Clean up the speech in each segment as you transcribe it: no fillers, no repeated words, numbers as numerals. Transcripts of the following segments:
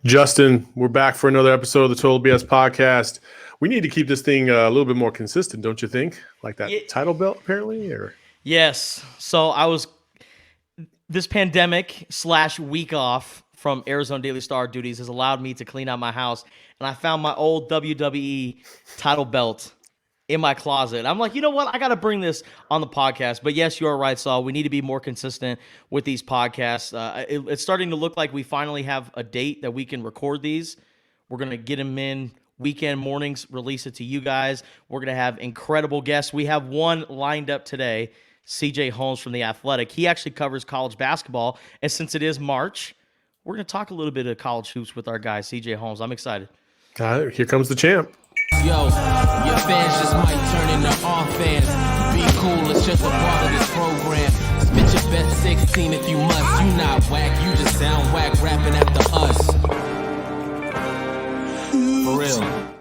Justin, we're back for another episode of the Total BS podcast. We need to keep this thing a little bit more consistent, don't you think? Like that title belt, apparently, or yes. So this pandemic / week off from Arizona Daily Star duties has allowed me to clean out my house, and I found my old WWE title belt in my closet. I'm like, you know what? I got to bring this on the podcast. But yes, you are right, Saul. We need to be more consistent with these podcasts. It's starting to look like we finally have a date that we can record these. We're going to get them in weekend mornings, release it to you guys. We're going to have incredible guests. We have one lined up today, CJ Holmes from The Athletic. He actually covers college basketball. And since it is March, we're going to talk a little bit of college hoops with our guy, CJ Holmes. I'm excited. Here comes the champ. Yo, your fans just might turn into our fans. Be cool, it's just a part of this program. Spit your best 16 if you must. You not whack, you just sound whack rapping after us. For real.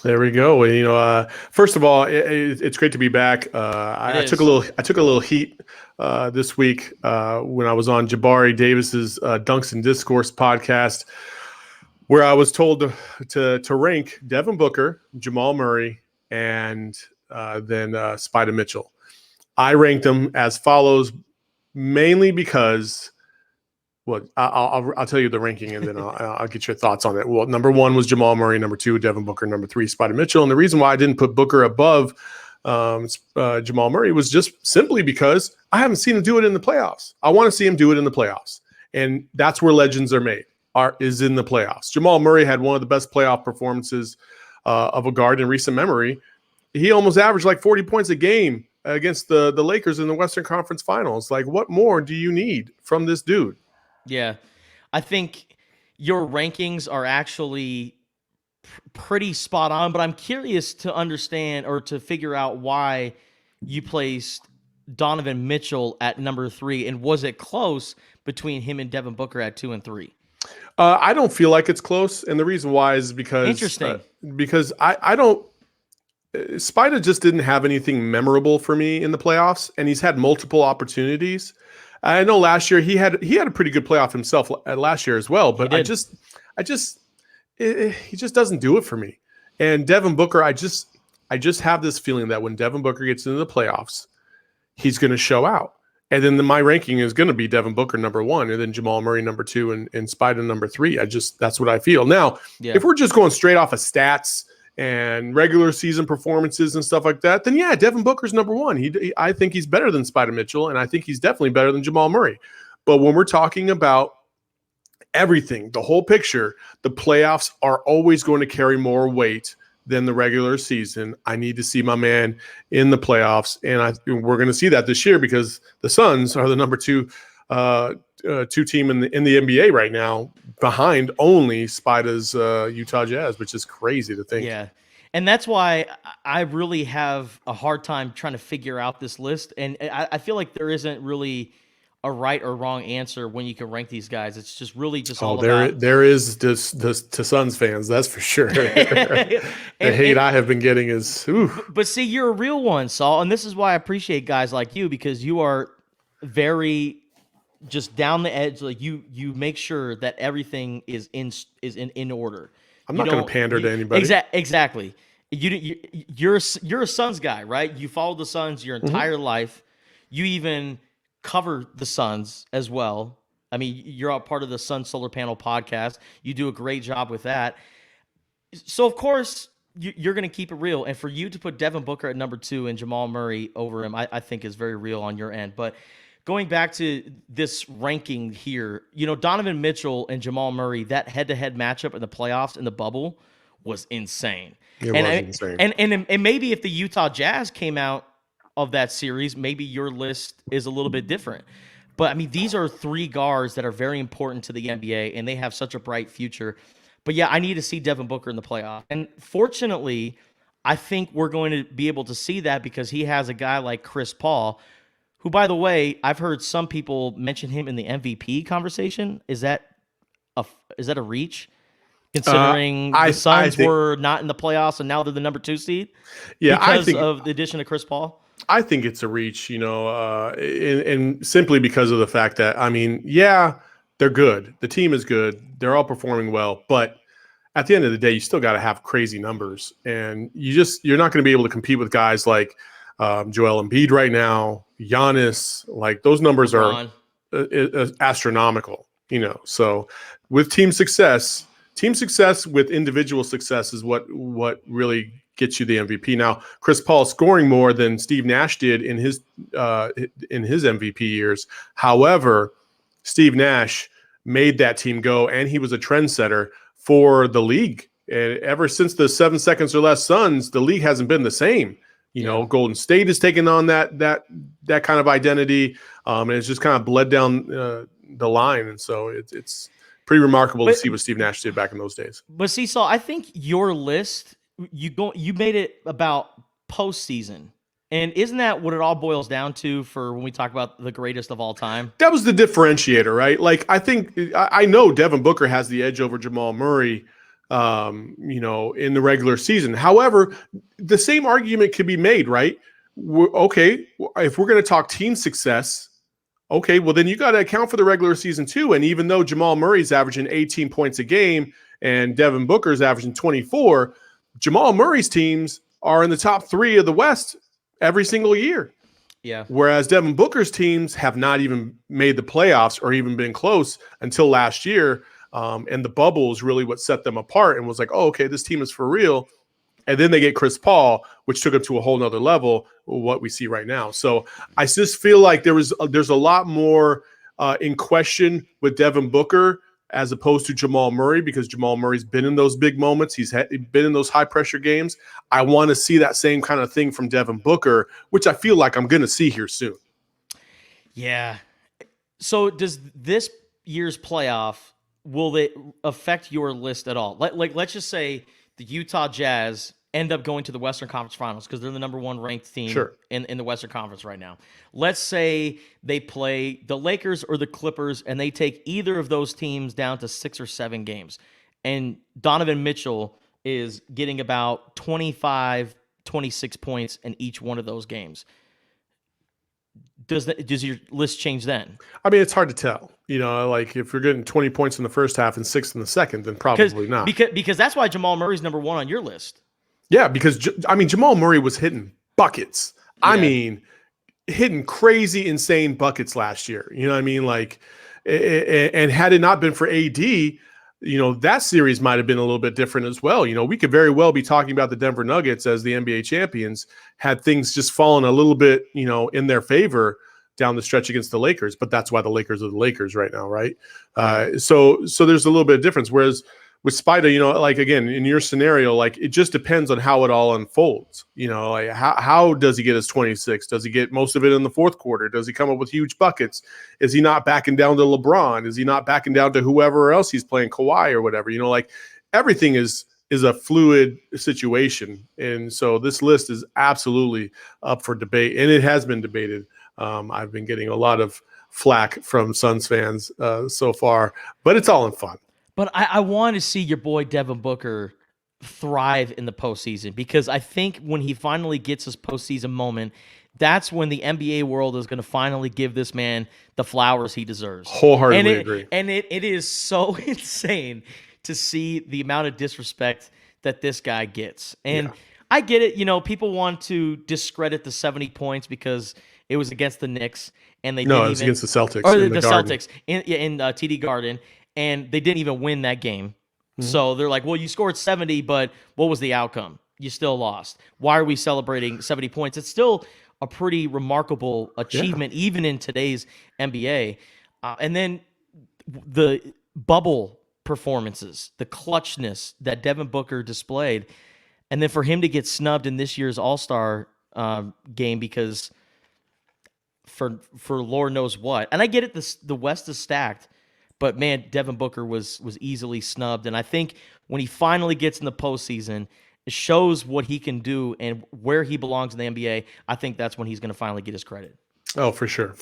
There we go. You know, first of all, it's great to be back. I took a little heat this week when I was on Jabari Davis's Dunks and Discourse podcast, where I was told to rank Devin Booker, Jamal Murray, and then Spider Mitchell. I ranked them as follows, mainly because, well, I'll tell you the ranking, and then I'll get your thoughts on it. Well, number one was Jamal Murray, number two, Devin Booker, number three, Spider Mitchell. And the reason why I didn't put Booker above Jamal Murray was just simply because I haven't seen him do it in the playoffs. I want to see him do it in the playoffs, and that's where legends are made. Is in the playoffs. Jamal Murray had one of the best playoff performances of a guard in recent memory. He almost averaged like 40 points a game against the Lakers in the Western Conference Finals. Like, what more do you need from this dude? Yeah, I think your rankings are actually pretty spot on, but I'm curious to understand or to figure out why you placed Donovan Mitchell at number 3, and was it close between him and Devin Booker at 2 and 3? I don't feel like it's close, and the reason why is because I don't. Spider just didn't have anything memorable for me in the playoffs, and he's had multiple opportunities. I know last year he had a pretty good playoff himself last year as well, but he just doesn't do it for me. And Devin Booker, I just have this feeling that when Devin Booker gets into the playoffs, he's going to show out. And then my ranking is going to be Devin Booker number 1, and then Jamal Murray number 2, and Spider number 3. That's what I feel. Now, if we're just going straight off of stats and regular season performances and stuff like that, then yeah, Devin Booker's number 1. I think he's better than Spider Mitchell, and I think he's definitely better than Jamal Murray. But when we're talking about everything, the whole picture, the playoffs are always going to carry more weight than the regular season. I need to see my man in the playoffs, and we're going to see that this year because the Suns are the number 2 team in the NBA right now, behind only Spider's Utah Jazz, which is crazy to think. Yeah, and that's why I really have a hard time trying to figure out this list, and I feel like there isn't really a right or wrong answer when you can rank these guys. It's just really just all about. There is this to Suns fans, that's for sure. The hate I have been getting is. Ooh. But see, you're a real one, Saul, and this is why I appreciate guys like you, because you are very just down the edge. Like you make sure that everything is in order. I'm not going to pander to anybody. Exactly. You're a Suns guy, right? You followed the Suns your entire life. You even cover the Suns as well. I mean, you're a part of the Sun Solar Panel podcast. You do a great job with that. So, of course, you're going to keep it real. And for you to put Devin Booker at number 2 and Jamal Murray over him, I think is very real on your end. But going back to this ranking here, Donovan Mitchell and Jamal Murray, that head-to-head matchup in the playoffs in the bubble was insane. It was insane. And maybe if the Utah Jazz came out of that series, maybe your list is a little bit different. But I mean, these are 3 guards that are very important to the NBA, and they have such a bright future. But yeah, I need to see Devin Booker in the playoff. And fortunately, I think we're going to be able to see that because he has a guy like Chris Paul, who, by the way, I've heard some people mention him in the MVP conversation. Is that a reach? Considering the Suns were not in the playoffs and now they're the number 2 seed? Yeah, because of the addition of Chris Paul? I think it's a reach, and simply because of the fact that, I mean, yeah, they're good. The team is good. They're all performing well, but at the end of the day, you still got to have crazy numbers, and you're not going to be able to compete with guys like Joel Embiid right now, Giannis. Like those numbers are astronomical, So with team success with individual success is what really gets you the MVP. Now, Chris Paul scoring more than Steve Nash did in his MVP years. However, Steve Nash made that team go, and he was a trendsetter for the league. And ever since the 7 seconds or less Suns, the league hasn't been the same. Golden State has taken on that kind of identity, and it's just kind of bled down the line. And so it's pretty remarkable to see what Steve Nash did back in those days. But Saul, I think your list, you made it about postseason. And isn't that what it all boils down to for when we talk about the greatest of all time? That was the differentiator, right? Like, I know Devin Booker has the edge over Jamal Murray, in the regular season. However, the same argument could be made, right? Okay, if we're going to talk team success, okay, well, then you got to account for the regular season too. And even though Jamal Murray's averaging 18 points a game and Devin Booker's averaging 24, Jamal Murray's teams are in the top 3 of the West every single year. Yeah. Whereas Devin Booker's teams have not even made the playoffs or even been close until last year. And the bubble is really what set them apart and was like, oh, okay, this team is for real. And then they get Chris Paul, which took them to a whole nother level, what we see right now. So I just feel like there's a lot more in question with Devin Booker as opposed to Jamal Murray, because Jamal Murray's been in those big moments. He's been in those high-pressure games. I want to see that same kind of thing from Devin Booker, which I feel like I'm going to see here soon. Yeah. So does this year's playoff, will it affect your list at all? Like let's just say the Utah Jazz end up going to the Western Conference Finals because they're the number 1 ranked team in the Western Conference right now. Let's say they play the Lakers or the Clippers and they take either of those teams down to 6 or 7 games. And Donovan Mitchell is getting about 25, 26 points in each one of those games. Does your list change then? I mean, it's hard to tell. Like if you're getting 20 points in the first half and 6 in the second, then probably not. Because that's why Jamal Murray's number 1 on your list. Yeah, because Jamal Murray was hitting buckets. Yeah. I mean, hitting crazy, insane buckets last year. You know what I mean? Like, and had it not been for AD, that series might have been a little bit different as well. We could very well be talking about the Denver Nuggets as the NBA champions had things just fallen a little bit, in their favor down the stretch against the Lakers. But that's why the Lakers are the Lakers right now, right? So there's a little bit of difference. Whereas with Spida, like again, in your scenario, like it just depends on how it all unfolds. Like how does he get his 26? Does he get most of it in the fourth quarter? Does he come up with huge buckets? Is he not backing down to LeBron? Is he not backing down to whoever else he's playing, Kawhi or whatever? Like everything is a fluid situation. And so this list is absolutely up for debate, and it has been debated. I've been getting a lot of flack from Suns fans so far, but it's all in fun. But I want to see your boy Devin Booker thrive in the postseason, because I think when he finally gets his postseason moment, that's when the NBA world is going to finally give this man the flowers he deserves. Wholeheartedly agree. And it is so insane to see the amount of disrespect that this guy gets. And I get it. People want to discredit the 70 points because it was against the Knicks, and they didn't it's against the Celtics. Or the Celtics in TD Garden. And they didn't even win that game. Mm-hmm. So they're like, well, you scored 70, but what was the outcome? You still lost. Why are we celebrating 70 points? It's still a pretty remarkable achievement, even in today's NBA. And then the bubble performances, the clutchness that Devin Booker displayed. And then for him to get snubbed in this year's All-Star game because for Lord knows what. And I get it, the West is stacked. But, man, Devin Booker was easily snubbed. And I think when he finally gets in the postseason, it shows what he can do and where he belongs in the NBA. I think that's when he's going to finally get his credit. Oh, for sure.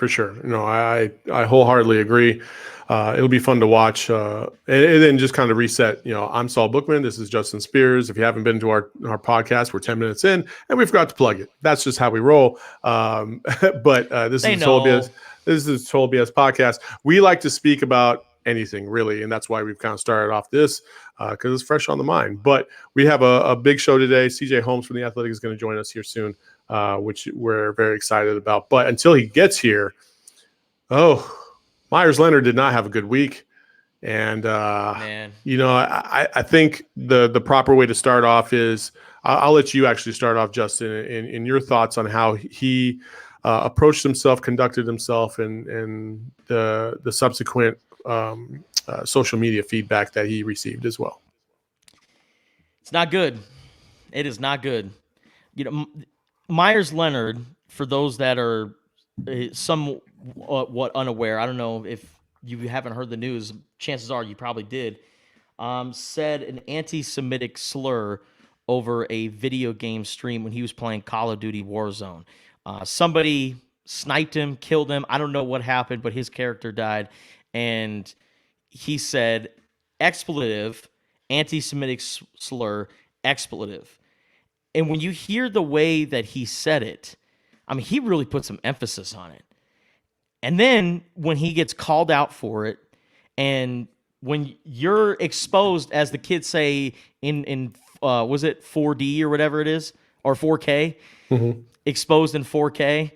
I wholeheartedly agree. It'll be fun to watch. And then just kind of reset. I'm Saul Bookman. This is Justin Spears. If you haven't been to our podcast, we're 10 minutes in, and we forgot to plug it. That's just how we roll. But this is Total BS podcast. We like to speak about anything really. And that's why we've kind of started off this because it's fresh on the mind. But we have a big show today. CJ Holmes from The Athletic is going to join us here soon, which we're very excited about. But until he gets here, Myers Leonard did not have a good week. And, I think the proper way to start off is I'll let you actually start off, Justin, in your thoughts on how he approached himself, conducted himself, and the subsequent social media feedback that he received as well. It's not good. It is not good. Myers Leonard, for those that are somewhat unaware, I don't know if you haven't heard the news, chances are you probably did, said an anti-Semitic slur over a video game stream when he was playing Call of Duty Warzone. Somebody sniped him, killed him. I don't know what happened, but his character died. And he said, expletive, anti-Semitic slur, expletive. And when you hear the way that he said it, I mean, he really put some emphasis on it. And then when he gets called out for it, and when you're exposed, as the kids say in was it 4D or whatever it is, or 4K, exposed in 4K,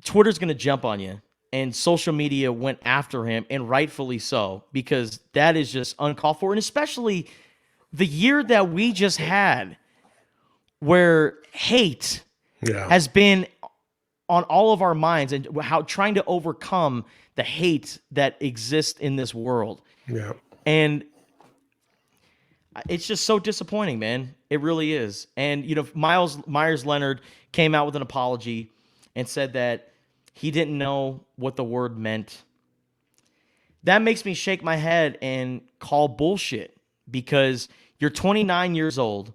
Twitter's going to jump on you. And social media went after him, and rightfully so, because that is just uncalled for. And especially the year that we just had, where hate has been on all of our minds, and how trying to overcome the hate that exists in this world. Yeah. And it's just so disappointing, man. It really is. And, Myers Leonard came out with an apology and said that he didn't know what the word meant. That makes me shake my head and call bullshit, because you're 29 years old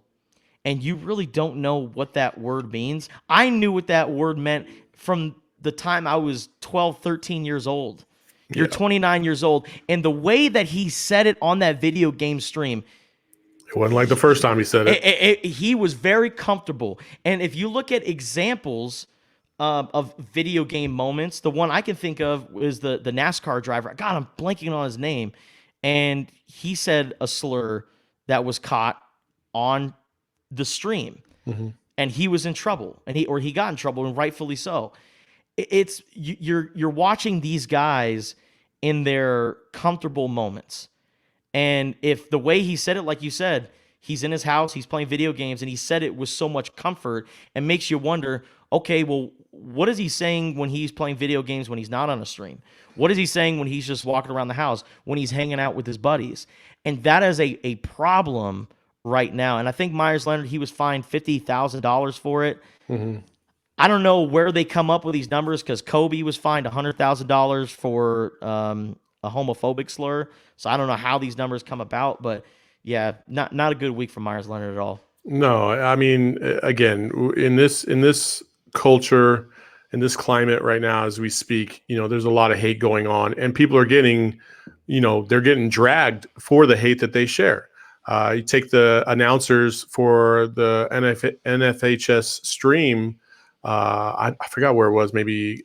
and you really don't know what that word means. I knew what that word meant from the time I was 12, 13 years old. You're 29 years old. And the way that he said it on that video game stream, it wasn't like the first time he said it. He was very comfortable. And if you look at examples of video game moments, the one I can think of is the NASCAR driver. God, I'm blanking on his name. And he said a slur that was caught on the stream. And he was in trouble, and he got in trouble, and rightfully so. It's you're watching these guys in their comfortable moments, and if the way he said it, like you said, he's in his house, he's playing video games, and he said it with so much comfort, and makes you wonder, okay, well, what is he saying when he's playing video games when he's not on a stream? What is he saying when he's just walking around the house, when he's hanging out with his buddies? And that is a problem right now. And I think Myers Leonard, he was fined $50,000 for it. I don't know where they come up with these numbers, because Kobe was fined $100,000 for a homophobic slur. So I don't know how these numbers come about, but yeah, not a good week for Myers Leonard at all. No, I mean, again, in this culture, in this climate right now as we speak, there's a lot of hate going on, and people are getting, they're getting dragged for the hate that they share. You take the announcers for the NFHS stream. I forgot where it was. Maybe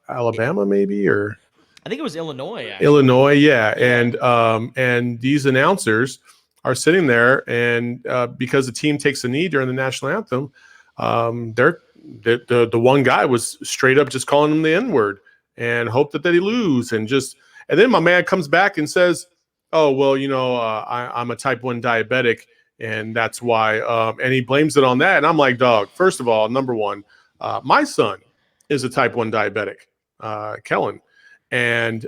Alabama, maybe, or I think it was Illinois. Actually. Illinois, yeah. And these announcers are sitting there, and because the team takes a knee during the national anthem, the one guy was straight up just calling him the N-word and hoped that they lose, and then my man comes back and says, oh, well, I'm a type 1 diabetic, and that's why. And he blames it on that. And I'm like, dog, first of all, number one, my son is a type 1 diabetic, Kellen. And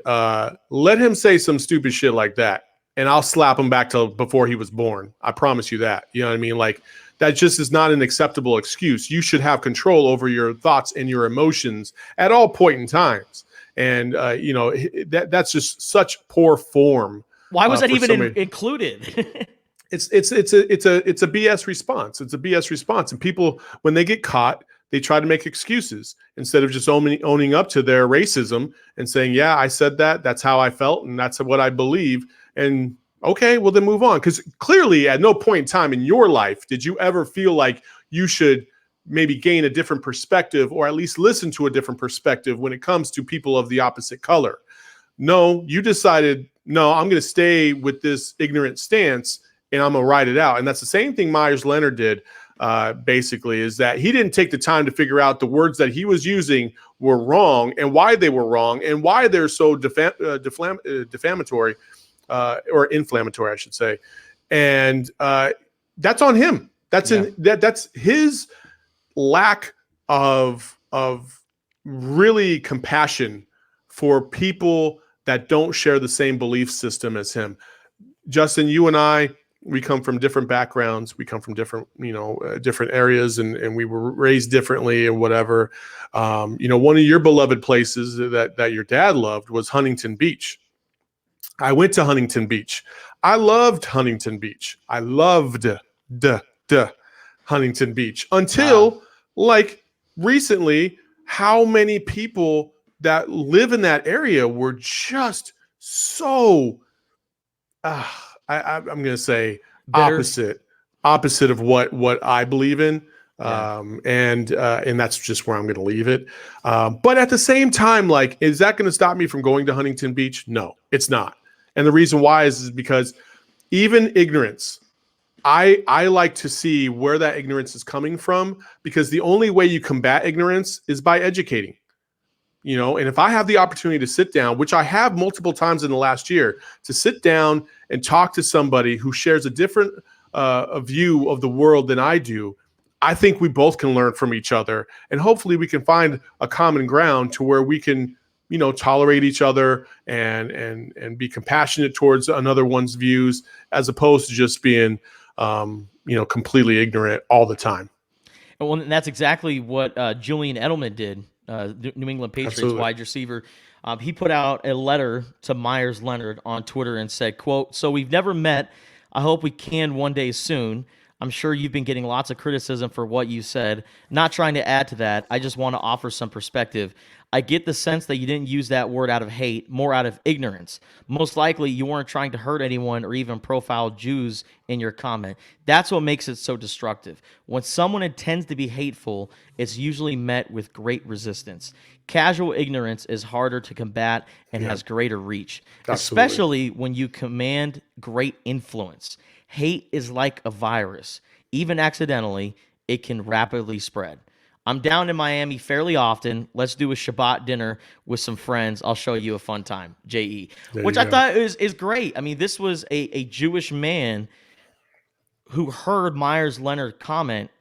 let him say some stupid shit like that, and I'll slap him back to before he was born. I promise you that. You know what I mean? Like, that just is not an acceptable excuse. You should have control over your thoughts and your emotions at all point in times. And, that's just such poor form. Why was that even included? It's a BS response. It's a BS response. And people, when they get caught, they try to make excuses instead of just owning up to their racism and saying, yeah, I said that. That's how I felt, and that's what I believe. And okay, well, then move on. Because clearly at no point in time in your life did you ever feel like you should maybe gain a different perspective, or at least listen to a different perspective when it comes to people of the opposite color. No, you decided, no, I'm going to stay with this ignorant stance and I'm going to ride it out. And that's the same thing Myers Leonard did, basically, is that he didn't take the time to figure out the words that he was using were wrong and why they were wrong and why they're so defamatory or inflammatory, I should say. And that's on him. That's his lack of really compassion for people that don't share the same belief system as him. Justin, you and I, we come from different backgrounds. We come from different, different areas, and we were raised differently and whatever. One of your beloved places that your dad loved was Huntington Beach. I went to Huntington Beach. I loved Huntington Beach. I loved Huntington Beach until recently, how many people that live in that area were just so, I'm going to say bitter. opposite of what I believe in. And that's just where I'm going to leave it. But at the same time, is that going to stop me from going to Huntington Beach? No, it's not. And the reason why is because even ignorance, I like to see where that ignorance is coming from, because the only way you combat ignorance is by educating. And if I have the opportunity to sit down, which I have multiple times in the last year, to sit down and talk to somebody who shares a different view of the world than I do, I think we both can learn from each other, and hopefully we can find a common ground to where we can, tolerate each other and be compassionate towards another one's views, as opposed to just being, completely ignorant all the time. Well, and that's exactly what Julian Edelman did. New England Patriots Absolutely. wide receiver. He put out a letter to Myers Leonard on Twitter and said, quote, "So we've never met. I hope we can one day soon. I'm sure you've been getting lots of criticism for what you said. Not trying to add to that. I just want to offer some perspective. I get the sense that you didn't use that word out of hate, more out of ignorance. Most likely you weren't trying to hurt anyone or even profile Jews in your comment. That's what makes it so destructive. When someone intends to be hateful, it's usually met with great resistance. Casual ignorance is harder to combat and has greater reach, especially when you command great influence. Hate is like a virus. Even accidentally, it can rapidly spread. I'm down in Miami fairly often. Let's do a Shabbat dinner with some friends. I'll show you a fun time, J.E." Which I thought is great. I mean, this was a Jewish man who heard Myers Leonard comment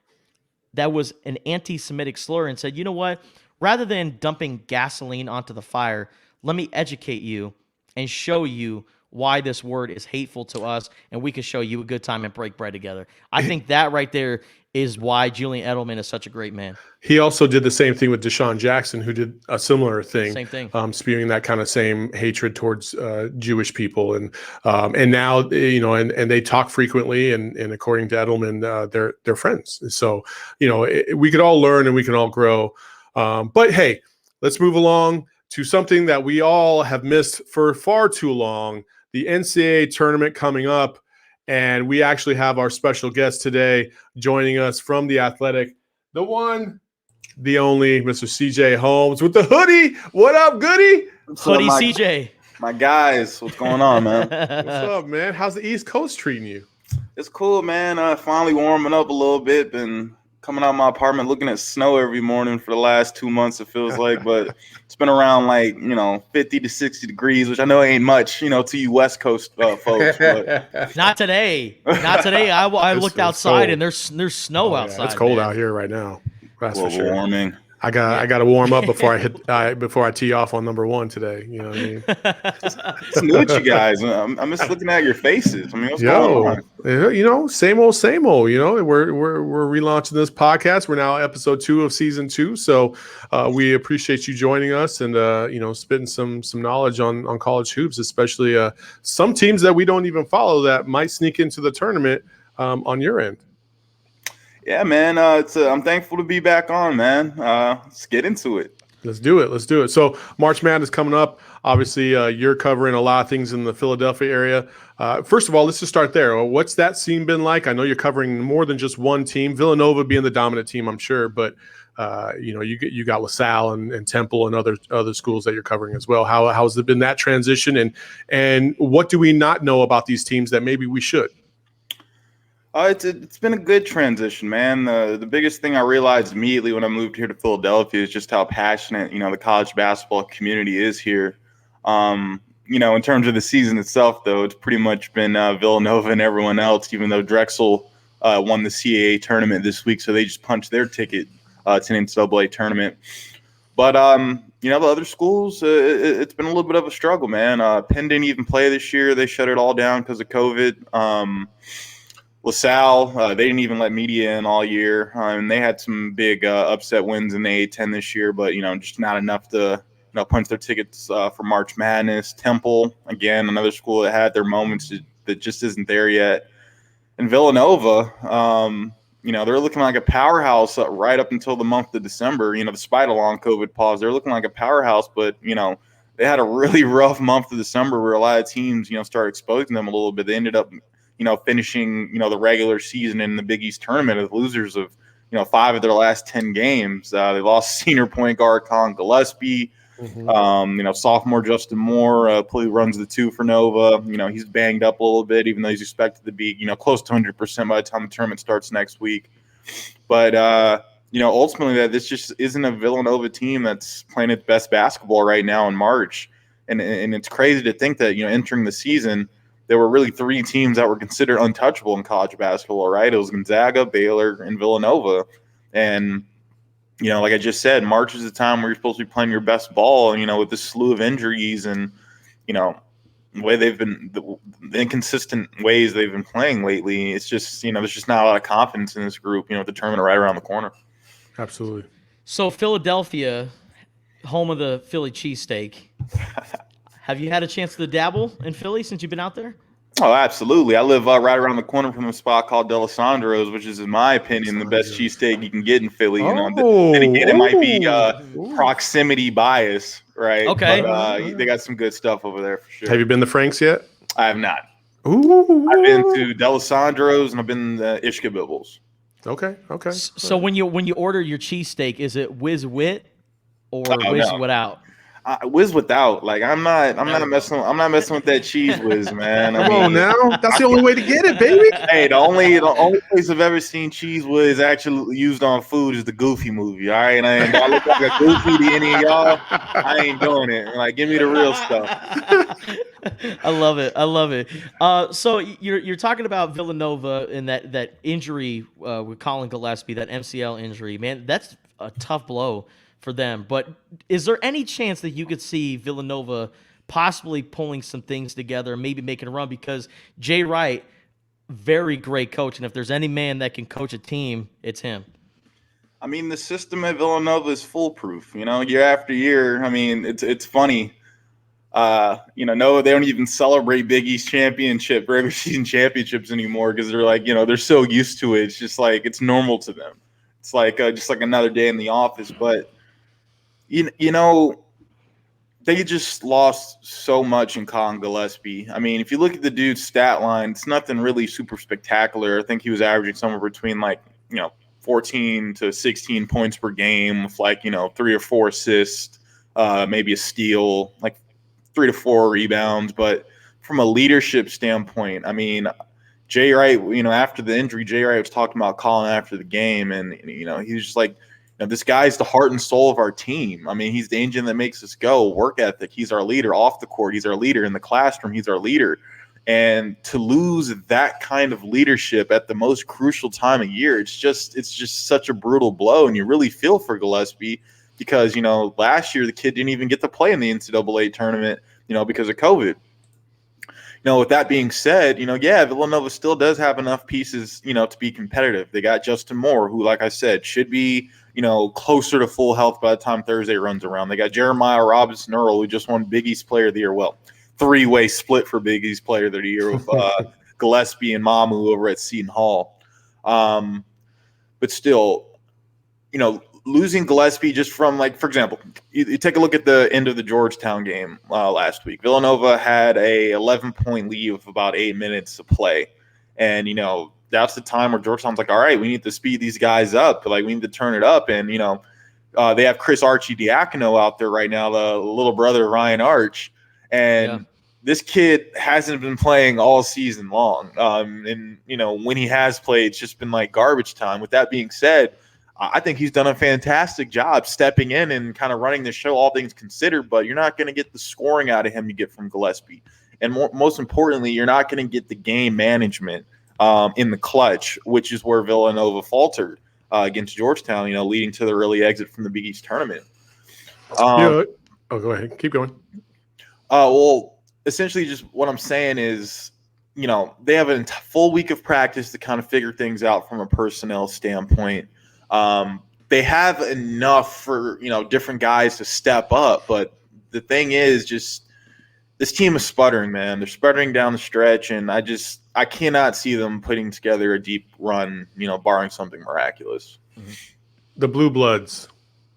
that was an anti-Semitic slur and said, you know what? Rather than dumping gasoline onto the fire, let me educate you and show you why this word is hateful to us, and we can show you a good time and break bread together. I think that right there is why Julian Edelman is such a great man. He also did the same thing with Deshaun Jackson, who did a similar thing. Same thing. Spewing that kind of same hatred towards Jewish people. And now, and they talk frequently, and according to Edelman, they're friends. So, we could all learn and we can all grow. But hey, let's move along to something that we all have missed for far too long. The NCAA tournament coming up, and we actually have our special guest today joining us from The Athletic, the one, the only, Mr. CJ Holmes with the hoodie. What up, Goody? Hoodie CJ. My guys, what's going on, man? What's up, man? How's the East Coast treating you? It's cool, man. Finally warming up a little bit. Been coming out of my apartment looking at snow every morning for the last 2 months, it feels like, but it's been around 50 to 60 degrees, which I know ain't much, to you West Coast folks. But. Not today. I looked outside and there's snow outside. It's cold man. out here right now. That's Global for sure. warming. I got to warm up before I tee off on number one today. You know what I mean? It's new with you guys. I'm just looking at your faces. I mean, what's going on? Same old. We're relaunching this podcast. We're now episode 2 of season 2. So we appreciate you joining us and spitting some knowledge on college hoops, especially some teams that we don't even follow that might sneak into the tournament on your end. Yeah, man. I'm thankful to be back on, man. Let's get into it. Let's do it. Let's do it. So March Madness coming up. Obviously, you're covering a lot of things in the Philadelphia area. First of all, let's just start there. What's that scene been like? I know you're covering more than just one team. Villanova being the dominant team, I'm sure, but you got LaSalle and Temple and other schools that you're covering as well. How's it been, that transition, and what do we not know about these teams that maybe we should? It's been a good transition, man. The biggest thing I realized immediately when I moved here to Philadelphia is just how passionate, the college basketball community is here. In terms of the season itself, though, it's pretty much been Villanova and everyone else, even though Drexel won the CAA tournament this week, so they just punched their ticket to an NCAA tournament. But, the other schools, it's been a little bit of a struggle, man. Penn didn't even play this year. They shut it all down because of COVID. LaSalle, they didn't even let media in all year. And they had some big upset wins in the A-10 this year, but, just not enough to punch their tickets for March Madness. Temple, again, another school that had their moments that just isn't there yet. And Villanova, they're looking like a powerhouse right up until the month of December, despite a long COVID pause. They're looking like a powerhouse, but, they had a really rough month of December where a lot of teams, started exposing them a little bit. They ended up finishing, the regular season in the Big East tournament as losers of, 5 of their last 10 games. They lost senior point guard Colin Gillespie. Sophomore Justin Moore runs the 2 for Nova. He's banged up a little bit, even though he's expected to be, close to 100% by the time the tournament starts next week. But, ultimately this just isn't a Villanova team that's playing its best basketball right now in March. And it's crazy to think that, entering the season, there were really 3 teams that were considered untouchable in college basketball, right? It was Gonzaga, Baylor, and Villanova. And, like I just said, March is the time where you're supposed to be playing your best ball, with this slew of injuries and, the way they've been, the inconsistent ways they've been playing lately. It's just, there's just not a lot of confidence in this group, the tournament right around the corner. Absolutely. So Philadelphia, home of the Philly cheesesteak. Have you had a chance to dabble in Philly since you've been out there? Oh, absolutely. I live right around the corner from a spot called D'Alessandro's, which is, in my opinion, the best cheesesteak you can get in Philly. And again, it might be proximity bias, right? Okay. But they got some good stuff over there for sure. Have you been to Frank's yet? I have not. Ooh. I've been to D'Alessandro's and I've been to Ishka Bibbles. Okay. So when you order your cheesesteak, is it whiz wit or whiz without? Whiz without, like I'm not messing with that cheese whiz, man. Come on now, that's the only way to get it, baby. Hey, the only place I've ever seen cheese whiz actually used on food is the Goofy movie. All right, and do I look like a Goofy to any of y'all? I ain't doing it. Like, give me the real stuff. I love it. So you're talking about Villanova and that injury with Colin Gillespie, that MCL injury, man. That's a tough blow for them. But is there any chance that you could see Villanova possibly pulling some things together, maybe making a run? Because Jay Wright, very great coach, and if there's any man that can coach a team, it's him. I mean, the system at Villanova is foolproof. Year after year. I mean, it's funny. No, they don't even celebrate Big East regular season championships anymore because they're like, they're so used to it. It's just like it's normal to them. It's like just like another day in the office, but. They just lost so much in Colin Gillespie. I mean, if you look at the dude's stat line, it's nothing really super spectacular. I think he was averaging somewhere between 14 to 16 points per game with 3 or 4 assists, maybe a steal, 3 to 4 rebounds. But from a leadership standpoint, I mean, Jay Wright, after the injury, Jay Wright was talking about Colin after the game, and he was just like, this guy's the heart and soul of our team. I mean, he's the engine that makes us go. Work ethic. He's our leader off the court. He's our leader in the classroom. He's our leader. And to lose that kind of leadership at the most crucial time of year, it's just such a brutal blow. And you really feel for Gillespie because, last year the kid didn't even get to play in the NCAA tournament, because of COVID. With that being said, Villanova still does have enough pieces, to be competitive. They got Justin Moore, who, like I said, should be, closer to full health by the time Thursday runs around. They got Jeremiah Robinson-Earl, who just won Big East Player of the Year. Well, 3-way split for Big East Player of the Year with Gillespie and Mamu over at Seton Hall. But still, losing Gillespie just from, like, for example, you take a look at the end of the Georgetown game last week. Villanova had a 11-point lead with about 8 minutes to play. And, that's the time where Georgetown's like, all right, we need to speed these guys up. Like, we need to turn it up. And, they have Chris Archidiakono out there right now, the little brother of Ryan Arch. And this kid hasn't been playing all season long. And, when he has played, it's just been like garbage time. With that being said, I think he's done a fantastic job stepping in and kind of running the show, all things considered, but you're not going to get the scoring out of him you get from Gillespie. And most importantly, you're not going to get the game management in the clutch, which is where Villanova faltered against Georgetown, leading to the early exit from the Big East tournament. Go ahead. Keep going. Well, essentially just what I'm saying is, they have a full week of practice to kind of figure things out from a personnel standpoint. They have enough for, different guys to step up. But the thing is just this team is sputtering, man. They're sputtering down the stretch. And I cannot see them putting together a deep run, barring something miraculous. The Blue Bloods,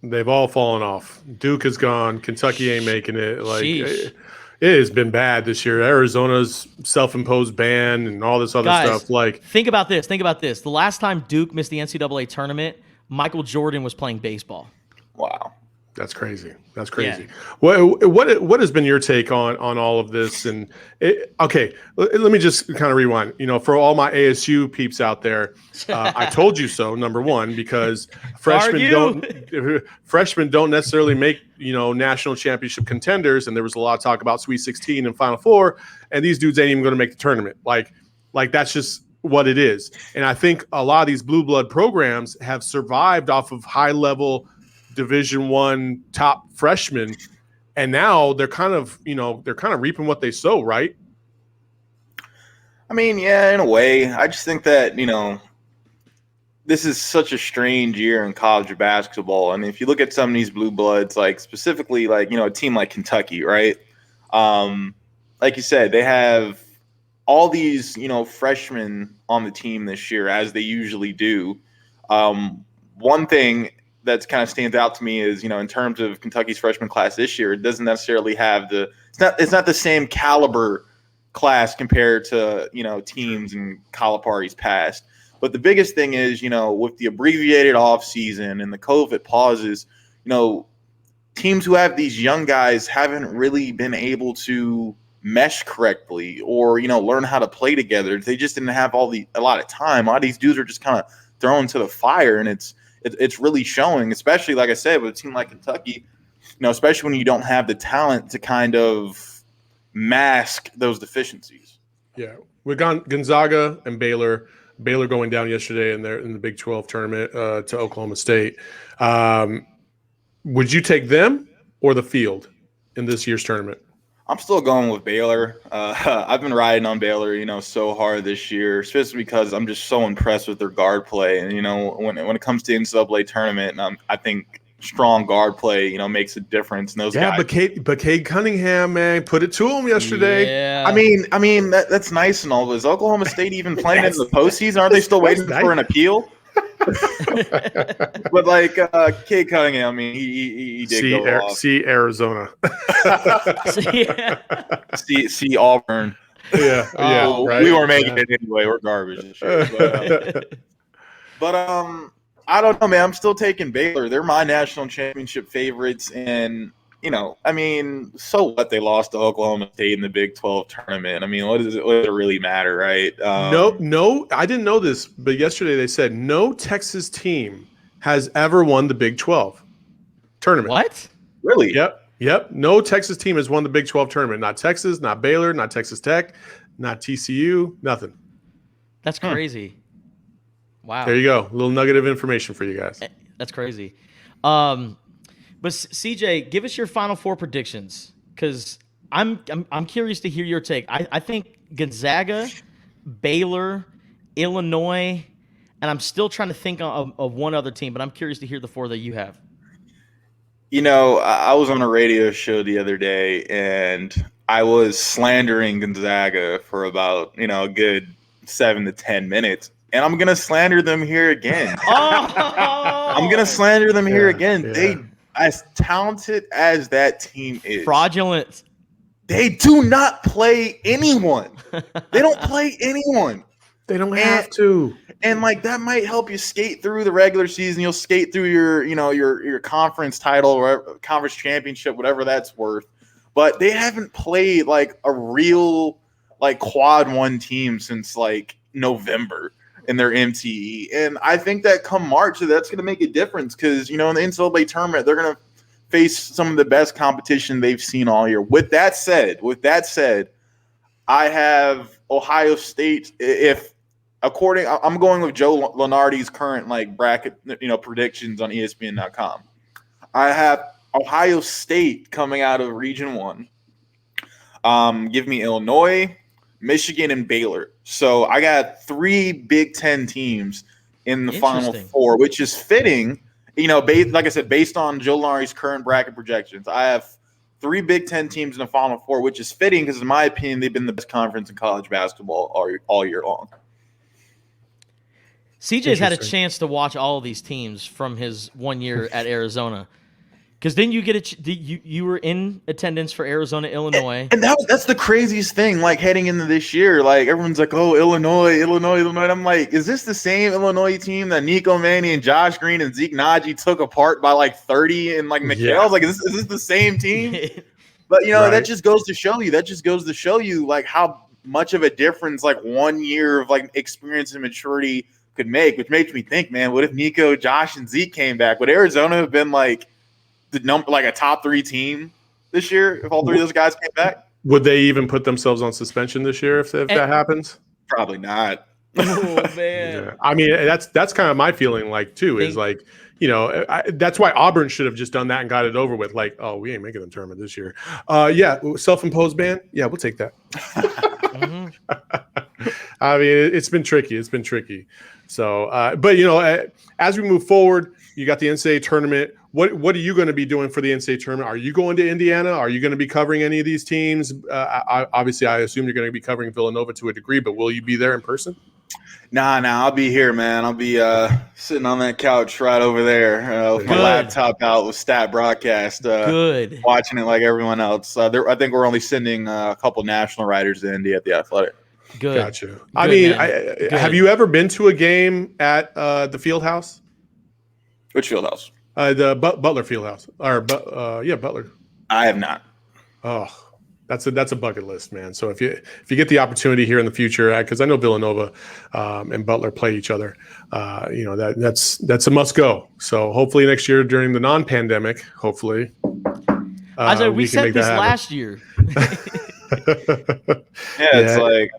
they've all fallen off. Duke is gone. Kentucky ain't making it. It has been bad this year. Arizona's self-imposed ban and all this other stuff. Like, think about this. The last time Duke missed the NCAA tournament, Michael Jordan was playing baseball. Wow. That's crazy. Yeah. What has been your take on all of this? And let me just kind of rewind. For all my ASU peeps out there, I told you so. Number one, because freshmen don't necessarily make national championship contenders, and there was a lot of talk about Sweet 16 and Final Four, and these dudes ain't even going to make the tournament. Like that's just what it is. And I think a lot of these blue blood programs have survived off of high level Division I top freshmen, and now they're kind of reaping what they sow, right? I mean, yeah, in a way. I just think that this is such a strange year in college basketball. I mean, if you look at some of these blue bloods, like specifically, like a team like Kentucky, right? Like you said, they have all these freshmen on the team this year, as they usually do. One thing that's kind of stands out to me is, in terms of Kentucky's freshman class this year, it doesn't necessarily have it's not the same caliber class compared to, teams in Calipari's past. But the biggest thing is, with the abbreviated off season and the COVID pauses, teams who have these young guys haven't really been able to mesh correctly or, learn how to play together. They just didn't have a lot of time. A lot of these dudes are just kind of thrown into the fire, and it's really showing, especially, like I said, with a team like Kentucky, especially when you don't have the talent to kind of mask those deficiencies. Yeah. With Gonzaga and Baylor going down yesterday in the Big 12 tournament to Oklahoma State. Would you take them or the field in this year's tournament? I'm still going with Baylor. I've been riding on Baylor, so hard this year, especially because I'm just so impressed with their guard play. And, when it comes to the NCAA tournament, I think strong guard play, makes a difference. And those guys. But Cade Cunningham, man, put it to him yesterday. Yeah. I mean that's nice and all, but is Oklahoma State even playing in the postseason? Aren't they still waiting for an appeal? But Cade Cunningham, I mean, he did go off. See Arizona. see Auburn. Yeah, right. We weren't making it anyway. We're garbage and shit. But I don't know, man. I'm still taking Baylor. They're my national championship favorites, and I mean, so what? They lost to Oklahoma State in the Big 12 tournament. I mean, what does it really matter, right? No, I didn't know this, but yesterday they said no Texas team has ever won the Big 12 tournament. What? Really? Yep. No Texas team has won the Big 12 tournament. Not Texas, not Baylor, not Texas Tech, not TCU, nothing. That's crazy. Wow. There you go. A little nugget of information for you guys. That's crazy. But CJ, give us your Final Four predictions, because I'm curious to hear your take. I think Gonzaga, Baylor, Illinois, and I'm still trying to think of one other team, but I'm curious to hear the four that you have. I was on a radio show the other day, and I was slandering Gonzaga for about, a good 7 to 10 minutes. And I'm going to slander them here again. I'm gonna slander them here again. Yeah. They, as talented as that team is, fraudulent. They do not play anyone. They don't play anyone. They don't have to. And like that might help you skate through the regular season. You'll skate through your conference title or conference championship, whatever that's worth. But they haven't played like a real like quad one team since like November in their MTE. And I think that come March, that's going to make a difference because, in the NCAA tournament, they're going to face some of the best competition they've seen all year. With that said, I have Ohio State. I'm going with Joe Lunardi's current like bracket, predictions on ESPN.com. I have Ohio State coming out of Region 1. Give me Illinois, Michigan, and Baylor. So I got 3 Big Ten teams in the Final Four, which is fitting. Like I said, based on Joe Lunardi's current bracket projections, I have 3 Big Ten teams in the Final Four, which is fitting because, in my opinion, they've been the best conference in college basketball all year long. CJ's had a chance to watch all of these teams from his 1 year at Arizona. Because then you were in attendance for Arizona, Illinois. And that's the craziest thing, like heading into this year. Like everyone's like, oh, Illinois. And I'm like, is this the same Illinois team that Nico Manny and Josh Green and Zeke Naji took apart by like 30 and like McHale's? Yeah. Like, is this the same team? But right. That just goes to show you like how much of a difference like 1 year of like experience and maturity could make, which makes me think, man, what if Nico, Josh, and Zeke came back? Would Arizona have been like a top 3 team this year if all 3 of those guys came back? Would they even put themselves on suspension this year if that happens? Probably not. Oh man. Yeah. I mean, that's kind of my feeling. Like too is like that's why Auburn should have just done that and got it over with. Like, oh, we ain't making the tournament this year. Self-imposed ban. Yeah, we'll take that. I mean, it's been tricky. So, but as we move forward, you got the NCAA tournament. What are you going to be doing for the NCAA tournament? Are you going to Indiana? Are you going to be covering any of these teams? Obviously, I assume you're going to be covering Villanova to a degree, but will you be there in person? Nah, I'll be here, man. I'll be sitting on that couch right over there with my laptop out with Stat Broadcast. Good. Watching it like everyone else. I think we're only sending a couple national writers to Indy at the Athletic. Good. Gotcha. Good, I mean, have you ever been to a game at the field house? Which field house? The Butler field house. Butler. I have not. Oh, that's a bucket list, man. So if you get the opportunity here in the future, because I know Villanova and Butler play each other, that's a must go. So hopefully next year during the non-pandemic, hopefully. We said this last year. It's like,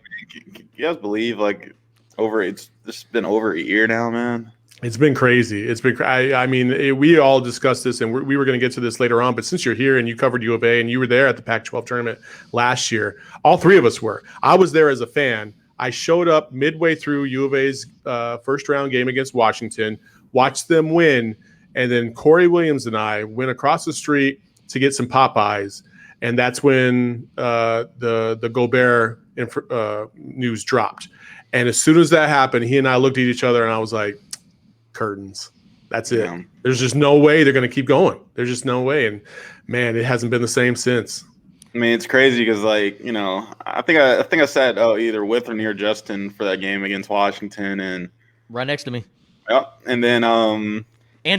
you guys believe like it's just been over a year now, man. It's been crazy. I mean, we all discussed this, and we were going to get to this later on. But since you're here and you covered U of A and you were there at the Pac-12 tournament last year, all 3 of us were. I was there as a fan. I showed up midway through U of A's first round game against Washington, watched them win, and then Corey Williams and I went across the street to get some Popeyes, and that's when the Gobert news dropped. And as soon as that happened, he and I looked at each other, and I was like, curtains. That's it. Yeah. There's just no way they're going to keep going. There's just no way. And man, it hasn't been the same since. I mean, it's crazy because like, I think I sat either with or near Justin for that game against Washington and right next to me. Yeah. And then and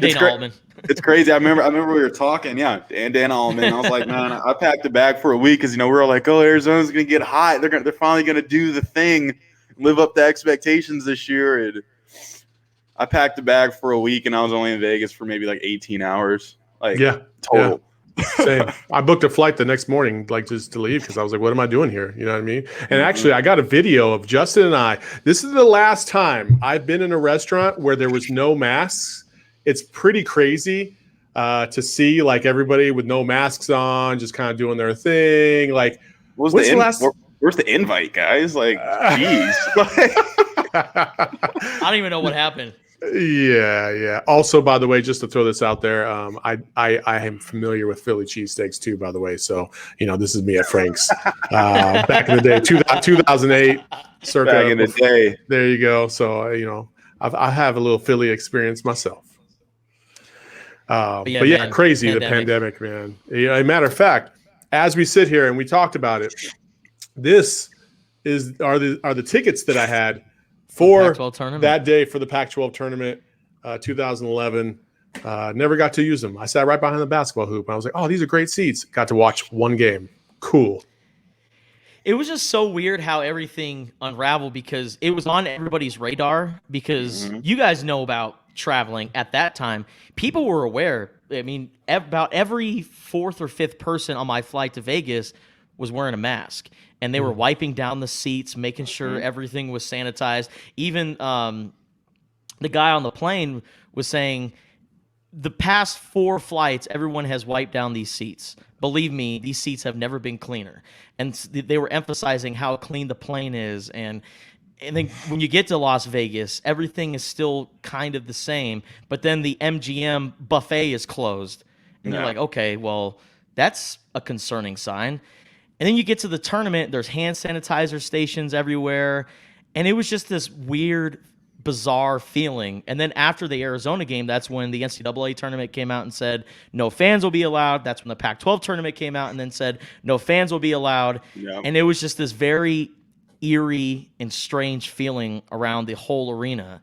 Dana Altman. It's crazy. I remember we were talking, and Dana Altman. I was like, man, I packed a bag for a week because we were like, oh, Arizona's going to get hot. They're finally going to do the thing, live up to expectations this year. And I packed a bag for a week, and I was only in Vegas for maybe like 18 hours. Total. Yeah. Same. I booked a flight the next morning, like just to leave because I was like, what am I doing here? You know what I mean? And actually, I got a video of Justin and I. This is the last time I've been in a restaurant where there was no masks. It's pretty crazy to see like everybody with no masks on, just kind of doing their thing. Like, where's the invite, guys? Like, jeez. I don't even know what happened. Yeah. Also, by the way, just to throw this out there, I am familiar with Philly cheesesteaks too, by the way. So, this is me at Frank's back in the day, 2008, circa. Back in the day. There you go. So, I have a little Philly experience myself. But yeah, man, crazy the pandemic, man. As a matter of fact, as we sit here and we talked about it, this are the tickets that I had for that day for the Pac-12 tournament, 2011. Never got to use them. I sat right behind the basketball hoop, and I was like, "Oh, these are great seats." Got to watch one game. Cool. It was just so weird how everything unraveled because it was on everybody's radar because you guys know about traveling at that time. People were aware. I mean, about every fourth or fifth person on my flight to Vegas was wearing a mask, and they were wiping down the seats, making sure everything was sanitized. Even the guy on the plane was saying the past 4 flights, everyone has wiped down these seats. Believe me, these seats have never been cleaner. And they were emphasizing how clean the plane is. And then when you get to Las Vegas, everything is still kind of the same. But then the MGM buffet is closed. And you're like, okay, well, that's a concerning sign. And then you get to the tournament, there's hand sanitizer stations everywhere. And it was just this weird, bizarre feeling. And then after the Arizona game, that's when the NCAA tournament came out and said no fans will be allowed. That's when the Pac-12 tournament came out and then said no fans will be allowed. Yep. And it was just this very eerie and strange feeling around the whole arena.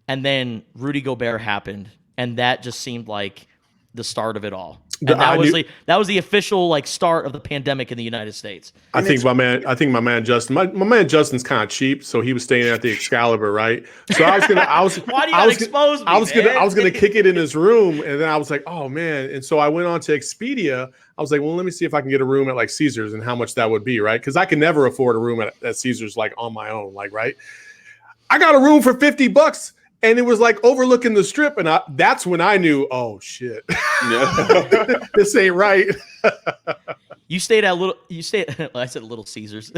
And then Rudy Gobert happened, and that just seemed like the start of it all. And that was the official start of the pandemic in the United States. I think my man Justin, my man Justin's kind of cheap, so he was staying at the Excalibur, right? So I was why do you expose me? I was gonna kick it in his room, and then I was like, oh man. And so I went on to Expedia. I was like, well, let me see if I can get a room at Caesars and how much that would be, right? Because I can never afford a room at Caesars on my own, right? I got a room for $50. And it was overlooking the strip, and that's when I knew, oh shit, this ain't right. You stayed at I said Little Caesars.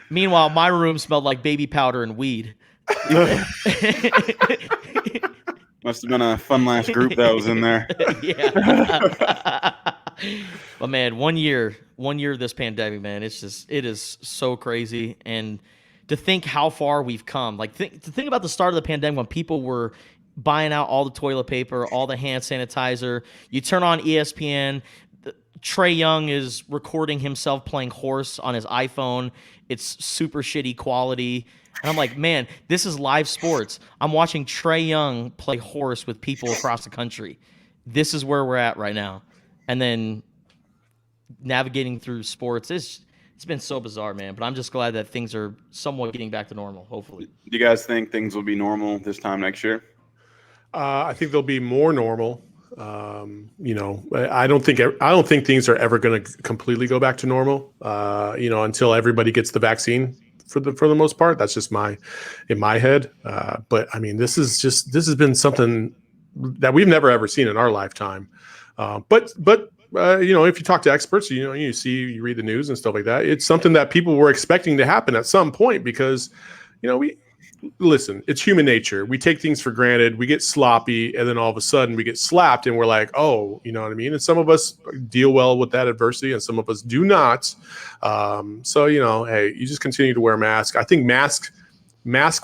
Meanwhile, my room smelled like baby powder and weed. Must have been a fun last group that was in there. Yeah. But man, one year of this pandemic, man, it is so crazy. And to think how far we've come, to think about the start of the pandemic when people were buying out all the toilet paper, all the hand sanitizer. You turn on ESPN, Trae Young is recording himself playing horse on his iPhone. It's super shitty quality. And I'm like, man, this is live sports. I'm watching Trae Young play horse with people across the country. This is where we're at right now. And then navigating through sports it's been so bizarre, man, but I'm just glad that things are somewhat getting back to normal, hopefully. Do you guys think things will be normal this time next year? I think they'll be more normal. I don't think things are ever going to completely go back to normal, until everybody gets the vaccine for the most part. That's just in my head. But I mean, this has been something that we've never ever seen in our lifetime. But if you talk to experts, you read the news and stuff like that. It's something that people were expecting to happen at some point because, it's human nature. We take things for granted. We get sloppy, and then all of a sudden we get slapped, and we're like, oh, you know what I mean? And some of us deal well with that adversity, and some of us do not. Hey, you just continue to wear a mask. I think mask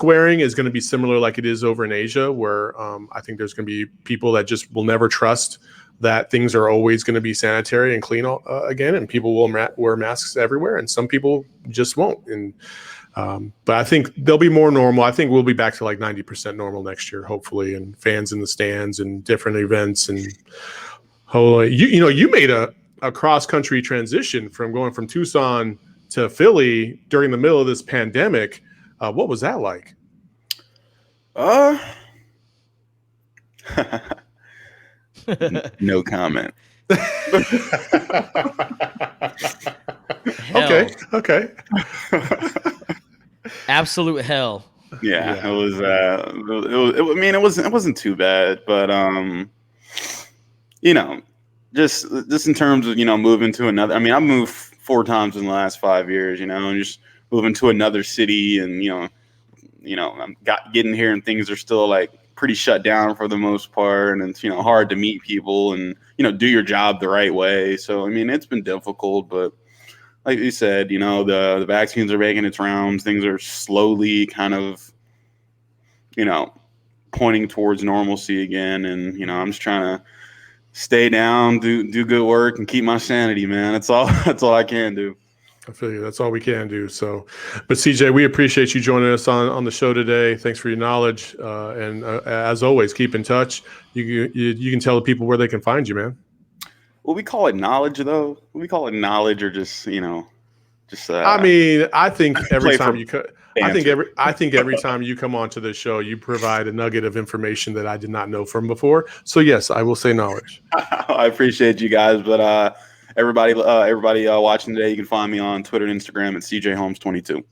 wearing is going to be similar like it is over in Asia, where I think there's going to be people that just will never trust that things are always going to be sanitary and clean again, and people will wear masks everywhere, and some people just won't. And but I think they'll be more normal. I think we'll be back to 90% normal next year, hopefully, and fans in the stands and different events. And you made a cross-country transition from going from Tucson to Philly during the middle of this pandemic. What was that like? No comment. Okay. Absolute hell. Yeah. It was. It wasn't too bad, but just in terms of moving to another. I mean, I've moved 4 times in the last 5 years. And just moving to another city, and I'm getting here, and things are still pretty shut down for the most part, and it's hard to meet people and do your job the right way. So I mean, it's been difficult, but like you said, the vaccines are making its rounds. Things are slowly kind of pointing towards normalcy again. And, I'm just trying to stay down, do good work, and keep my sanity, man. That's all I can do. I feel you. That's all we can do. So, but CJ, we appreciate you joining us on the show today. Thanks for your knowledge. And as always, keep in touch. You can tell the people where they can find you, man. Will we call it knowledge, though? Will we call it knowledge, or just, I mean, I think every time I think every time you come onto the show, you provide a nugget of information that I did not know from before. So yes, I will say knowledge. I appreciate you guys, but everybody watching today, you can find me on Twitter and Instagram at CJ Holmes 22.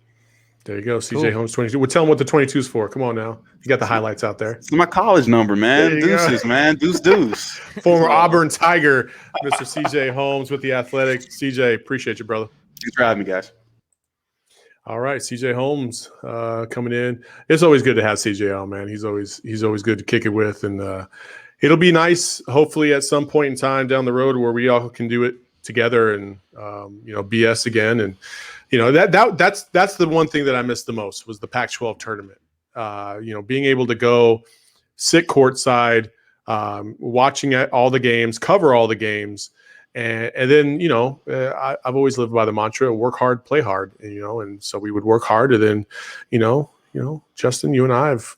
There you go, CJ Holmes 22. Well, tell them what the 22 is for. Come on now, you got the highlights out there. It's my college number, man. Deuces, man. Deuce. Former Auburn Tiger, Mr. CJ Holmes with the Athletics. CJ, appreciate you, brother. Thanks for having me, guys. All right, CJ Holmes coming in. It's always good to have CJ on, man. He's always good to kick it with, and it'll be nice, hopefully, at some point in time down the road where we all can do it together and BS again. And that's the one thing that I missed the most was the Pac-12 tournament. Being able to go sit courtside, watching all the games, cover all the games. And then, I've always lived by the mantra, work hard, play hard, and so we would work hard. And then, Justin, you and I have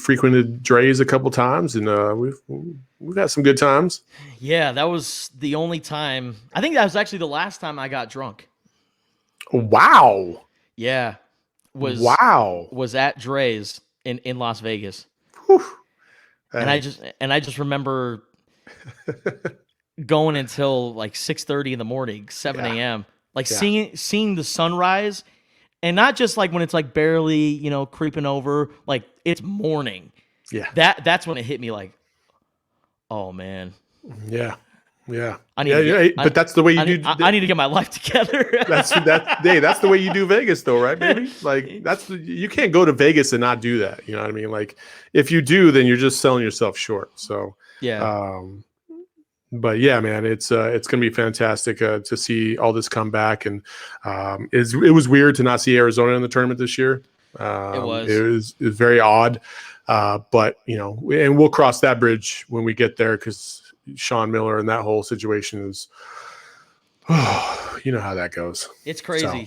frequented Dre's a couple times, and we've had some good times. Yeah, that was the only time. I think that was actually the last time I got drunk. Wow. Yeah. Was at Dre's in Las Vegas. Whew. And I just remember going until like 6:30 in the morning, 7 a.m. Seeing the sunrise, and not just like when it's like barely, creeping over, like it's morning. Yeah. That's when it hit me like, oh man. Yeah. Yeah. But that's the way you do. I need to get my life together. that's the way you do Vegas though, right, baby? Like you can't go to Vegas and not do that. You know what I mean? Like if you do, then you're just selling yourself short. So yeah. But yeah, man, it's going to be fantastic to see all this come back, and it was weird to not see Arizona in the tournament this year. It was very odd, but and we'll cross that bridge when we get there because Sean Miller and that whole situation is, you know how that goes. It's crazy. So,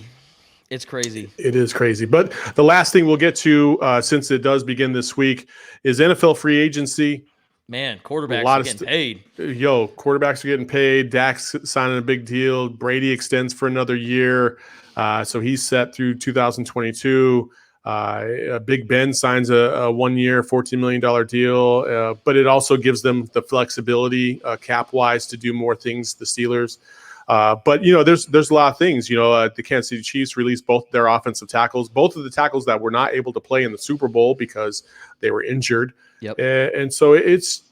it's crazy. It is crazy. But the last thing we'll get to, since it does begin this week, is NFL free agency. Man, quarterbacks are getting paid. Quarterbacks are getting paid. Dak's signing a big deal. Brady extends for another year. So he's set through 2022. Big Ben signs a 1 year, $14 million deal. But it also gives them the flexibility cap-wise to do more things, the Steelers. But, there's a lot of things. The Kansas City Chiefs released both their offensive tackles, both of the tackles that were not able to play in the Super Bowl because they were injured. Yep. And so it's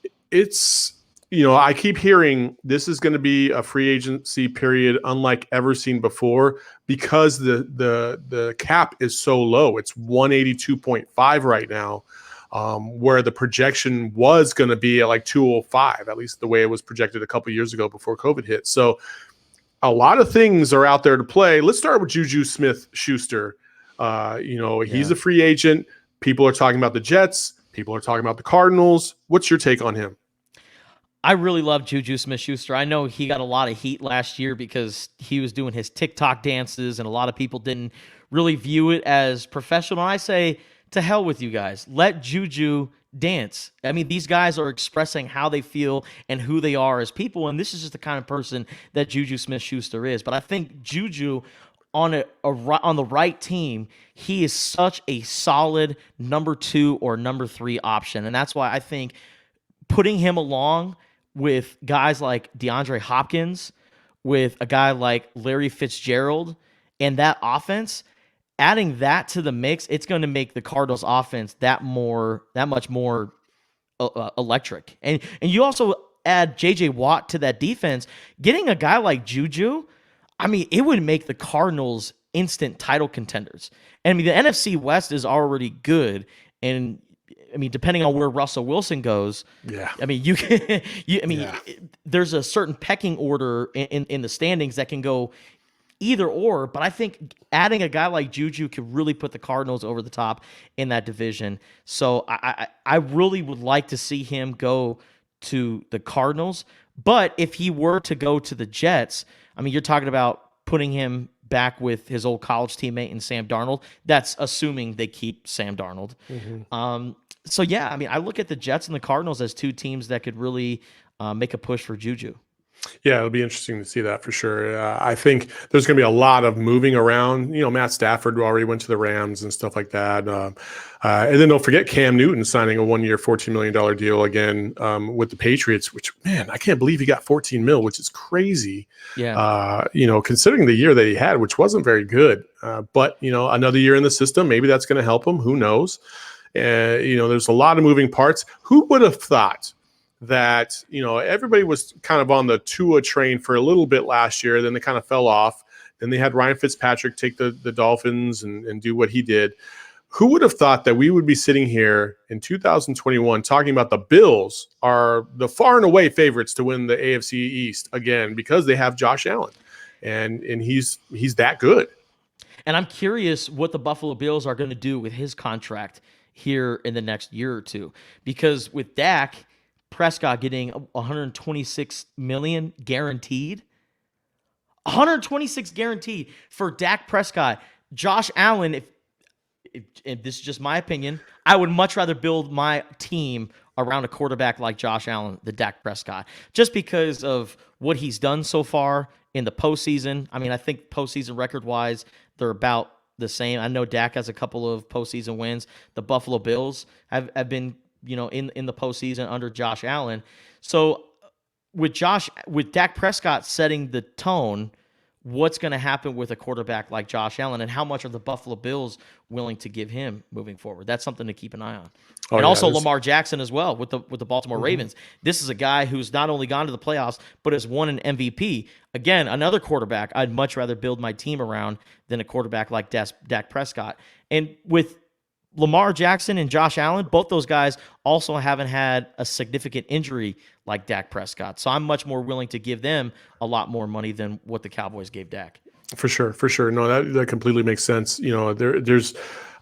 I keep hearing this is going to be a free agency period unlike ever seen before because the cap is so low. It's 182.5 right now, where the projection was going to be at like 205, at least the way it was projected a couple years ago before COVID hit. So a lot of things are out there to play. Let's start with Juju Smith-Schuster. He's a free agent. People are talking about the Jets. People are talking about the Cardinals. What's your take on him? I really love Juju Smith-Schuster. I know he got a lot of heat last year because he was doing his TikTok dances, and a lot of people didn't really view it as professional. I say, to hell with you guys. Let Juju dance. I mean, these guys are expressing how they feel and who they are as people, and this is just the kind of person that Juju Smith-Schuster is. But I think Juju, on the right team, he is such a solid number 2 or number 3 option. And that's why I think putting him along with guys like DeAndre Hopkins, with a guy like Larry Fitzgerald, and that offense, adding that to the mix, it's going to make the Cardinals offense that much more electric. And you also add J.J. Watt to that defense, getting a guy like Juju, I mean, it would make the Cardinals instant title contenders. And I mean, the NFC West is already good. And I mean, depending on where Russell Wilson goes, I mean, there's a certain pecking order in the standings that can go either or, but I think adding a guy like Juju could really put the Cardinals over the top in that division. So I really would like to see him go to the Cardinals. But if he were to go to the Jets, I mean, you're talking about putting him back with his old college teammate and Sam Darnold. That's assuming they keep Sam Darnold. So, yeah, I mean, I look at the Jets and the Cardinals as two teams that could really make a push for Juju. Yeah, it'll be interesting to see that for sure. I think there's going to be a lot of moving around. You know, Matt Stafford already went to the Rams and stuff like that. And then don't forget Cam Newton signing a 1-year, $14 million deal again with the Patriots, which, man, I can't believe he got $14 million, which is crazy. Yeah. You know, considering the year that he had, which wasn't very good. But, you know, another year in the system, maybe that's going to help him. Who knows? You know, there's a lot of moving parts. Who would have thought that, you know, everybody was kind of on the Tua train for a little bit last year, then they kind of fell off. Then they had Ryan Fitzpatrick take the Dolphins and do what he did. Who would have thought that we would be sitting here in 2021 talking about the Bills are the far and away favorites to win the AFC East again because they have Josh Allen, and he's that good. And I'm curious what the Buffalo Bills are going to do with his contract here in the next year or two, because with Dak Prescott getting $126 million guaranteed. $126 guaranteed for Dak Prescott. Josh Allen, if this is just my opinion, I would much rather build my team around a quarterback like Josh Allen than Dak Prescott, just because of what he's done so far in the postseason. I mean, I think postseason record-wise, they're about the same. I know Dak has a couple of postseason wins. The Buffalo Bills have been, you know, in the postseason under Josh Allen. So with Dak Prescott setting the tone, what's going to happen with a quarterback like Josh Allen, and how much are the Buffalo Bills willing to give him moving forward? That's something to keep an eye on. And also Lamar Jackson as well with the Baltimore Ravens. This is a guy who's not only gone to the playoffs, but has won an MVP. Again, another quarterback I'd much rather build my team around than a quarterback like Dak Prescott. And with Lamar Jackson and Josh Allen, both those guys also haven't had a significant injury like Dak Prescott. So I'm much more willing to give them a lot more money than what the Cowboys gave Dak. For sure. No, that completely makes sense. You know, there's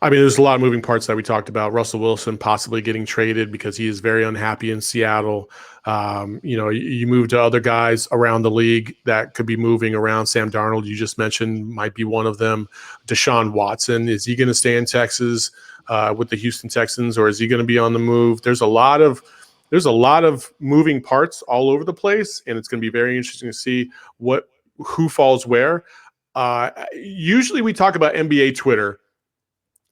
a lot of moving parts that we talked about. Russell Wilson possibly getting traded because he is very unhappy in Seattle. You know, you move to other guys around the league that could be moving around. Sam Darnold, you just mentioned, might be one of them. Deshaun Watson, is he going to stay in Texas with the Houston Texans, or is he going to be on the move? There's a lot of moving parts all over the place, and it's going to be very interesting to see who falls where. Usually we talk about NBA Twitter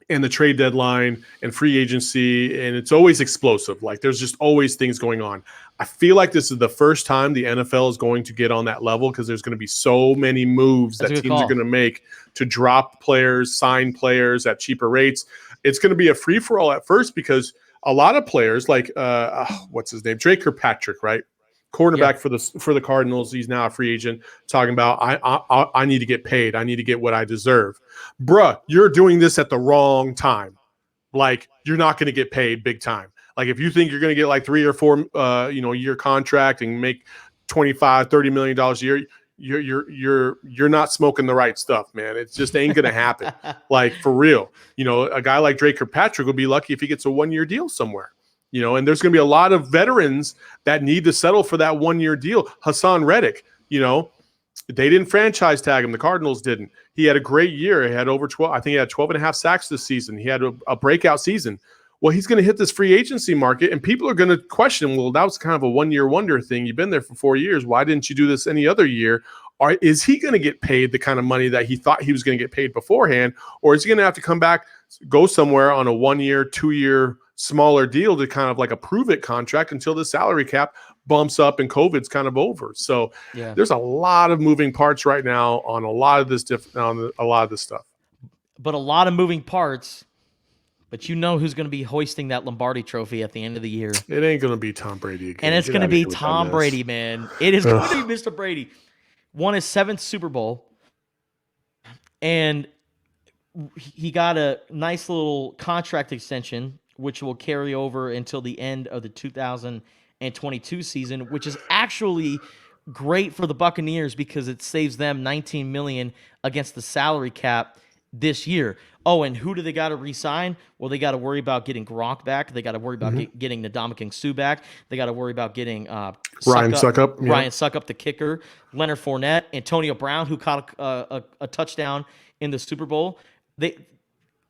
and the trade deadline and free agency, and it's always explosive. Like, there's just always things going on. I feel like this is the first time the NFL is going to get on that level, because there's going to be so many moves that teams are going to make to drop players, sign players at cheaper rates. It's going to be a free-for-all at first, because a lot of players like what's his name? Drake Kirkpatrick, right? Quarterback for the Cardinals. He's now a free agent, talking about I need to get paid. I need to get what I deserve. Bruh, you're doing this at the wrong time. Like, you're not going to get paid big time. Like, if you think you're going to get like 3 or 4 year contract and make $25-30 million a year, you're not smoking the right stuff, man. It just ain't going to happen. Like, for real. You know, a guy like Drake Kirkpatrick will be lucky if he gets a 1-year deal somewhere. You know, and there's going to be a lot of veterans that need to settle for that 1-year deal. Hassan Reddick, you know, they didn't franchise tag him. The Cardinals didn't. He had a great year. He had over 12. I think he had 12 and a half sacks this season. He had a breakout season. Well, he's going to hit this free agency market, and people are going to question, well, that was kind of a 1-year wonder thing. You've been there for 4 years. Why didn't you do this any other year? Or is he going to get paid the kind of money that he thought he was going to get paid beforehand? Or is he going to have to come back, go somewhere on a 1-year, 2-year smaller deal to kind of like a prove-it contract until the salary cap bumps up and COVID's kind of over? So there's a lot of moving parts right now on a lot of this stuff. But a lot of moving parts. But you know who's going to be hoisting that Lombardi trophy at the end of the year? It ain't going to be Tom Brady again. And it's going to be Tom Brady, man. It is going to be Mr. Brady. Won his 7th Super Bowl, and he got a nice little contract extension, which will carry over until the end of the 2022 season, which is actually great for the Buccaneers because it saves them $19 million against the salary cap this year. Oh, and who do they got to re-sign? Well, they got to worry about getting Gronk back. They got to worry about getting Ndamukong Suh back. They got to worry about getting Ryan Suckup, Ryan Suckup, the kicker, Leonard Fournette, Antonio Brown, who caught a touchdown in the Super Bowl.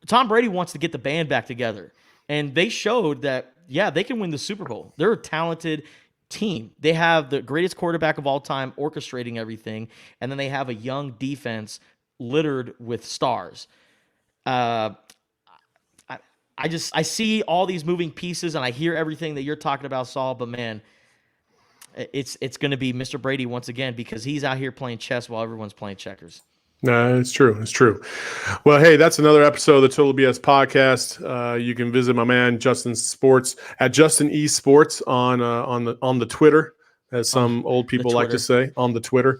Tom Brady wants to get the band back together, and they showed that, yeah, they can win the Super Bowl. They're a talented team. They have the greatest quarterback of all time orchestrating everything, and then they have a young defense littered with stars. I see all these moving pieces, and I hear everything that you're talking about, Saul, but man, it's going to be Mr. Brady once again because he's out here playing chess while everyone's playing checkers. No, it's true. It's true. Well, hey, that's another episode of the Total BS podcast. You can visit my man Justin Sports at Justin E Sports on the Twitter, as some old people like to say, on the Twitter.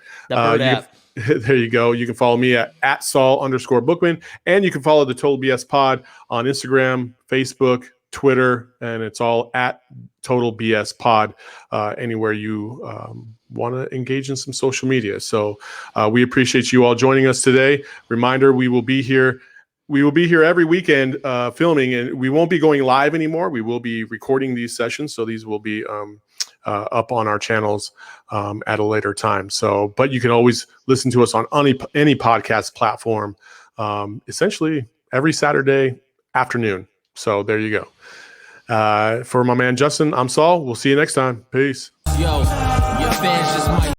There you go. You can follow me at Saul_Bookman, and you can follow the Total BS Pod on Instagram, Facebook, Twitter, and it's all at Total BS Pod. Anywhere you want to engage in some social media. So we appreciate you all joining us today. Reminder: we will be here. We will be here every weekend filming, and we won't be going live anymore. We will be recording these sessions, so these will be up on our channels at a later time. So, but you can always listen to us on any podcast platform, essentially every Saturday afternoon. So there you go. For my man Justin, I'm Saul. We'll see you next time. Peace. Yo, your fans just might